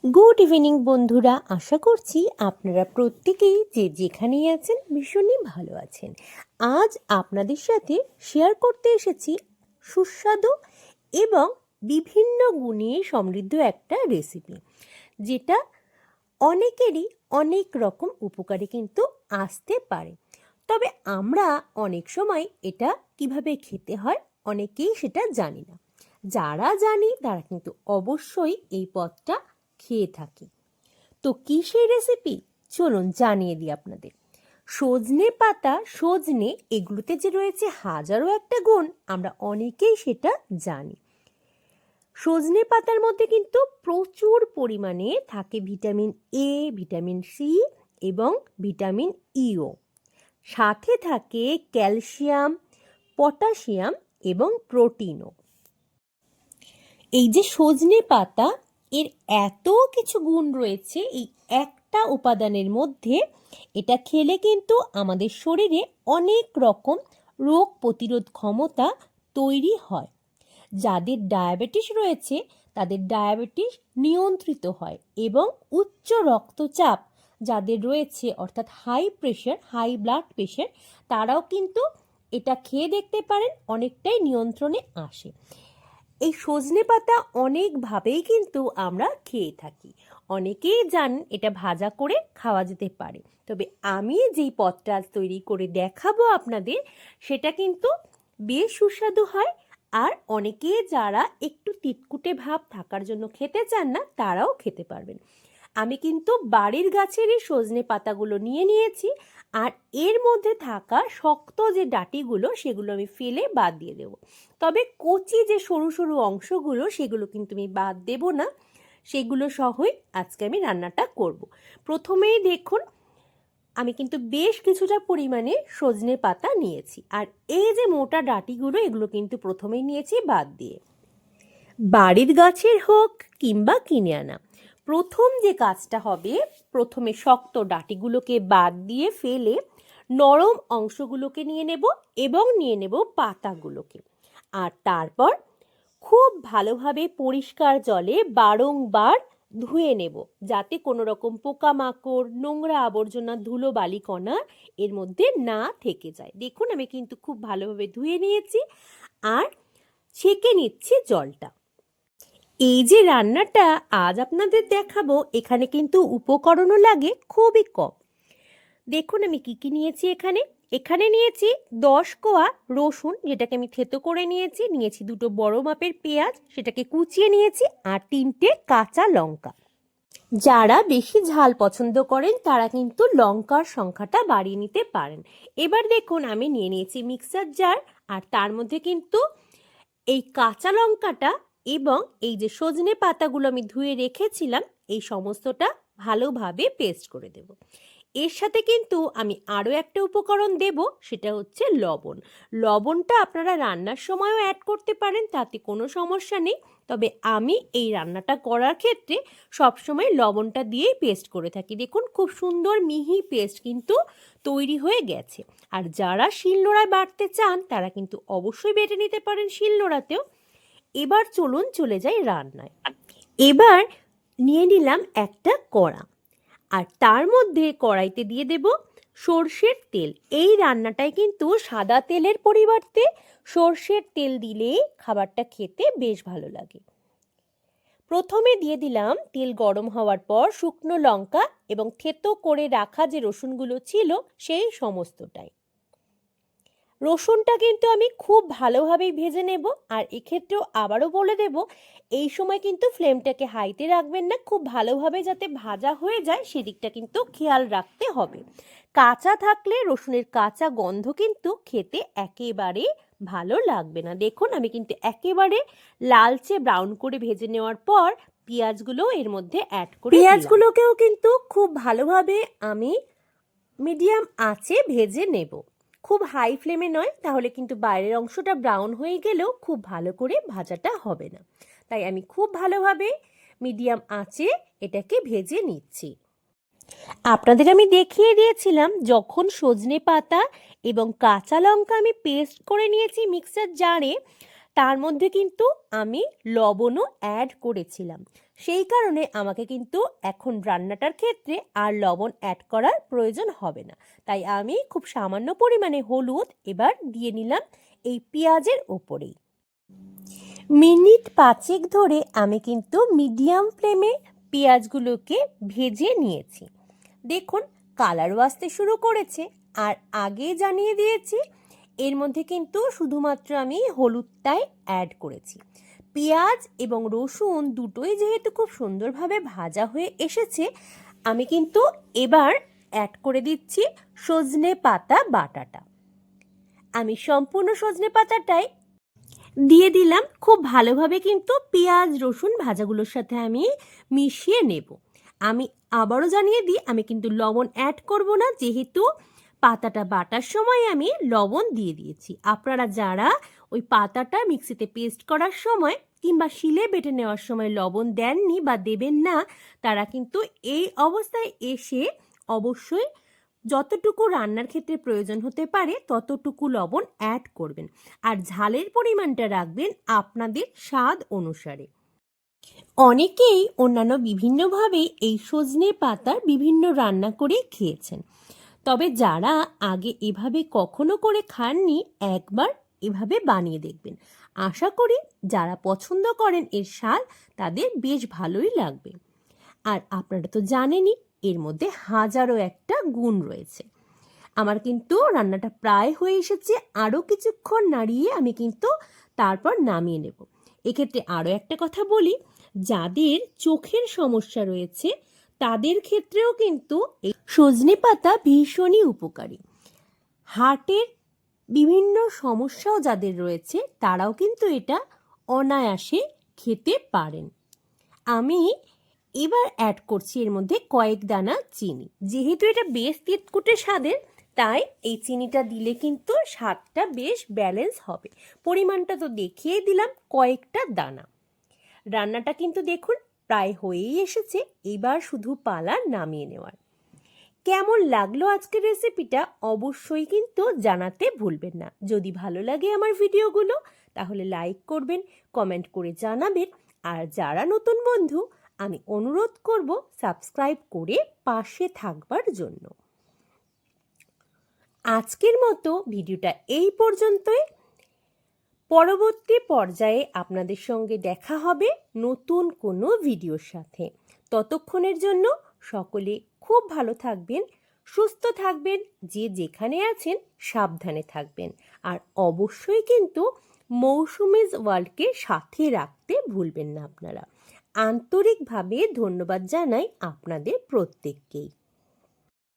Good evening বন্ধুরা, আশা করছি আপনারা প্রত্যেকেই যে যেখানেই আছেন ভীষণই ভালো আছেন। আজ আপনাদের সাথে শেয়ার করতে এসেছি সুস্বাদু এবং বিভিন্ন গুণে সমৃদ্ধ একটা রেসিপি, যেটা অনেকেরই অনেক রকম উপকারে কিন্তু আসতে পারে। তবে আমরা অনেক সময় এটা কিভাবে খেতে হয় অনেকেই সেটা জানি না। যারা জানি তারা কিন্তু অবশ্যই এই পদটা খেয়ে থাকি। তো কী সেই রেসিপি, চলুন জানিয়ে দিই আপনাদের। সজনে পাতা, সজনে, এগুলোতে যে রয়েছে হাজারো একটা গুণ, আমরা অনেকেই সেটা জানি। সজনে পাতার মধ্যে কিন্তু প্রচুর পরিমাণে থাকে ভিটামিন এ, ভিটামিন সি এবং ভিটামিন ইও। সাথে থাকে ক্যালসিয়াম, পটাশিয়াম এবং প্রোটিনও। এই যে সজনে পাতা, এর এত কিছু গুণ রয়েছে এই একটা উপাদানের মধ্যে। এটা খেলে কিন্তু আমাদের শরীরে অনেক রকম রোগ প্রতিরোধ ক্ষমতা তৈরি হয়। যাদের ডায়াবেটিস রয়েছে তাদের ডায়াবেটিস নিয়ন্ত্রিত হয় এবং উচ্চ রক্তচাপ যাদের রয়েছে, অর্থাৎ high pressure, high blood pressure, তারাও কিন্তু এটা খেয়ে দেখতে পারেন, অনেকটাই নিয়ন্ত্রণে আসে। এই সজনে পাতা অনেকভাবেই কিন্তু আমরা খেয়ে থাকি। অনেকেই জানেন এটা ভাজা করে খাওয়া যেতে পারে, তবে আমি যেই পদটা আজ তৈরি করে দেখাবো আপনাদের, সেটা কিন্তু বেশ সুস্বাদু হয়। আর অনেকে যারা একটু তিতকুটে ভাব থাকার জন্য খেতে চান না, তারাও খেতে পারবেন। আমি কিন্তু বাড়ির গাছেরই সজনে পাতাগুলো নিয়ে নিয়েছি, আর এর মধ্যে থাকা শক্ত যে ডাঁটিগুলো সেগুলো আমি ফেলে বাদ দিয়ে দেবো। তবে কচি যে সরু সরু অংশগুলো সেগুলো কিন্তু আমি বাদ দেব না, সেগুলো সহই আজকে আমি রান্নাটা করব। প্রথমেই দেখুন, আমি কিন্তু বেশ কিছুটা পরিমাণে সজনে পাতা নিয়েছি, আর এই যে মোটা ডাঁটিগুলো এগুলো কিন্তু প্রথমেই নিয়েছি বাদ দিয়ে। বাড়ির গাছের হোক কিংবা কিনে আনা, প্রথম যে কাজটা হবে, প্রথমে শক্ত ডাঁটিগুলোকে বাদ দিয়ে ফেলে নরম অংশগুলোকে নিয়ে নেব এবং নিয়ে নেব পাতাগুলোকে। আর তারপর খুব ভালোভাবে পরিষ্কার জলে বারংবার ধুয়ে নেব, যাতে কোনো রকম পোকামাকড়, নোংরা আবর্জনা, ধুলো বালিকণা এর মধ্যে না থেকে যায়। দেখুন আমি কিন্তু খুব ভালোভাবে ধুয়ে নিয়েছি আর ছেঁকে নিচ্ছি জলটা। এই যে রান্নাটা আজ আপনাদের দেখাবো, এখানে কিন্তু উপকরণও লাগে খুবই কম। দেখুন আমি কি কি নিয়েছি। এখানে নিয়েছি 10 কোয়া রসুন, যেটাকে আমি থেতো করে নিয়েছি। নিয়েছি দুটো বড় মাপের পেঁয়াজ, সেটাকে কুচিয়ে নিয়েছি, আর 3টে কাঁচা লঙ্কা। যারা বেশি ঝাল পছন্দ করেন তারা কিন্তু লঙ্কার সংখ্যাটা বাড়িয়ে নিতে পারেন। এবার দেখুন আমি নিয়ে নিয়েছি মিক্সার জার, আর তার মধ্যে কিন্তু এই কাঁচা লঙ্কাটা এবং এই যে সজনে পাতাগুলো আমি ধুয়ে রেখেছিলাম, এই সমস্তটা ভালোভাবে পেস্ট করে দেব। এর সাথে কিন্তু আমি আরও একটা উপকরণ দেব, সেটা হচ্ছে লবণ। লবণটা আপনারা রান্নার সময়ও অ্যাড করতে পারেন, তাতে কোনো সমস্যা নেই। তবে আমি এই রান্নাটা করার ক্ষেত্রে সবসময় লবণটা দিয়েই পেস্ট করে থাকি। দেখুন খুব সুন্দর মিহি পেস্ট কিন্তু তৈরি হয়ে গেছে। আর যারা শিলনোড়ায় বাটতে চান তারা কিন্তু অবশ্যই বেটে নিতে পারেন শিলনোড়াতেও। এবার চলুন চলে যাই রান্নায়। এবার নিয়ে নিলাম একটা কড়া, আর তার মধ্যে কড়াইতে দিয়ে দেব সর্ষের তেল। এই রান্নাটায় কিন্তু সাদা তেলের পরিবর্তে সর্ষের তেল দিলেই খাবারটা খেতে বেশ ভালো লাগে। প্রথমে দিয়ে দিলাম, তেল গরম হওয়ার পর শুকনো লঙ্কা এবং থেতো করে রাখা যে রসুনগুলো ছিল সেই সমস্তটাই। রসুনটা কিন্তু আমি খুব ভালোভাবেই ভেজে নেব। আর এক্ষেত্রেও আবারও বলে দেব, এই সময় কিন্তু ফ্লেমটাকে হাইতে রাখবেন না, খুব ভালোভাবে যাতে ভাজা হয়ে যায় সেদিকটা কিন্তু খেয়াল রাখতে হবে। কাঁচা থাকলে রসুনের কাঁচা গন্ধ কিন্তু খেতে একেবারে ভালো লাগবে না। দেখুন আমি কিন্তু একেবারে লালচে ব্রাউন করে ভেজে নেওয়ার পর পেঁয়াজগুলো এর মধ্যে অ্যাড করে পেঁয়াজগুলোকেও কিন্তু খুব ভালোভাবে আমি মিডিয়াম আঁচে ভেজে নেব। খুব হাই ফ্লেমে নয়, তাহলে কিন্তু বাইরের অংশটা ব্রাউন হয়ে গেলেও খুব ভালো করে ভাজাটা হবে না। তাই আমি খুব ভালোভাবে মিডিয়াম আঁচে এটাকে ভেজে নিচ্ছি। আপনাদের আমি দেখিয়ে দিয়েছিলাম, যখন সজনে পাতা এবং কাঁচা লঙ্কা আমি পেস্ট করে নিয়েছি মিক্সার জারে, তার মধ্যে কিন্তু আমি লবণও অ্যাড করেছিলাম। সেই কারণে আমাকে কিন্তু এখন রান্নাটার ক্ষেত্রে আর লবণ অ্যাড করার প্রয়োজন হবে না। তাই আমি খুব সামান্য পরিমাণে হলুদ এবার দিয়ে নিলাম এই পেঁয়াজের ওপরেই। মিনিট 5 ধরে আমি কিন্তু মিডিয়াম ফ্লেমে পেঁয়াজগুলোকে ভেজে নিয়েছি। দেখুন কালারও আসতে শুরু করেছে। আর আগে জানিয়ে দিয়েছি এর মধ্যে কিন্তু শুধুমাত্র আমি হলুদটাই অ্যাড করেছি। পেঁয়াজ এবং রসুন দুটোই যেহেতু খুব সুন্দরভাবে ভাজা হয়ে এসেছে, আমি কিন্তু এবার অ্যাড করে দিচ্ছি সজনে পাতা বাটাটা। আমি সম্পূর্ণ সজনে পাতাটাই দিয়ে দিলাম। খুব ভালোভাবে কিন্তু পেঁয়াজ রসুন ভাজাগুলোর সাথে আমি মিশিয়ে নেব। আমি আবারও জানিয়ে দিই, আমি কিন্তু লবণ অ্যাড করব না, যেহেতু পাতাটা বাটার সময় আমি লবণ দিয়ে দিয়েছি। আপনারা যারা ওই পাতাটা মিক্সিতে পেস্ট করার সময় কিংবা শিলে বেটে নেওয়ার সময় লবণ দেননি বা দেবেন না, তারা কিন্তু এই অবস্থায় এসে অবশ্যই যতটুকু রান্নার ক্ষেত্রে প্রয়োজন হতে পারে ততটুকু লবণ অ্যাড করবেন। আর ঝালের পরিমাণটা রাখবেন আপনাদের স্বাদ অনুসারে। অনেকেই অন্যান্য বিভিন্নভাবে এই সজনে পাতার বিভিন্ন রান্না করে খেয়েছেন, তবে যারা আগে এভাবে কখনো করে খাননি একবার এভাবে বানিয়ে দেখবেন। আশা করি যারা পছন্দ করেন এর স্বাদ তাদের বেশ ভালোই লাগবে। আর আপনারা তো জানেনই এর মধ্যে হাজারো একটা গুণ রয়েছে। আমার কিন্তু রান্নাটা প্রায় হয়ে এসেছে, আরও কিছুক্ষণ নাড়িয়ে আমি কিন্তু তারপর নামিয়ে নেব। এক্ষেত্রে আরও একটা কথা বলি, যাদের চোখের সমস্যা রয়েছে তাদের ক্ষেত্রেও কিন্তু এই সজনে পাতা ভীষণই উপকারী। হার্টের বিভিন্ন সমস্যাও যাদের রয়েছে তারাও কিন্তু এটা অনায়াসে খেতে পারেন। আমি এবার অ্যাড করছি এর মধ্যে কয়েক দানা চিনি। যেহেতু এটা বেশ তিতকুটে স্বাদের, তাই এই চিনিটা দিলে কিন্তু স্বাদটা বেশ ব্যালেন্স হবে। পরিমাণটা তো দেখিয়ে দিলাম, কয়েকটা দানা। রান্নাটা কিন্তু দেখুন প্রায় হয়েই এসেছে, এবার শুধু পালা নামিয়ে নেওয়ার। কেমন লাগলো আজকের রেসিপিটা অবশ্যই কিন্তু জানাতে ভুলবেন না। যদি ভালো লাগে আমার ভিডিওগুলো তাহলে লাইক করবেন, কমেন্ট করে জানাবেন। আর যারা নতুন বন্ধু আমি অনুরোধ করব সাবস্ক্রাইব করে পাশে থাকবার জন্য। আজকের মতো ভিডিওটা এই পর্যন্তই। পরবর্তী পর্যায়ে আপনাদের সঙ্গে দেখা হবে নতুন কোনো ভিডিওর সাথে। ততক্ষণের জন্য সকলে খুব ভালো থাকবেন, সুস্থ থাকবেন, যে যেখানে আছেন সাবধানে থাকবেন। আর অবশ্যই কিন্তু মৌসুমিজ ওয়ার্ল্ডকে সাথে রাখতে ভুলবেন না আপনারা। আন্তরিকভাবে ধন্যবাদ জানাই আপনাদের প্রত্যেককেই।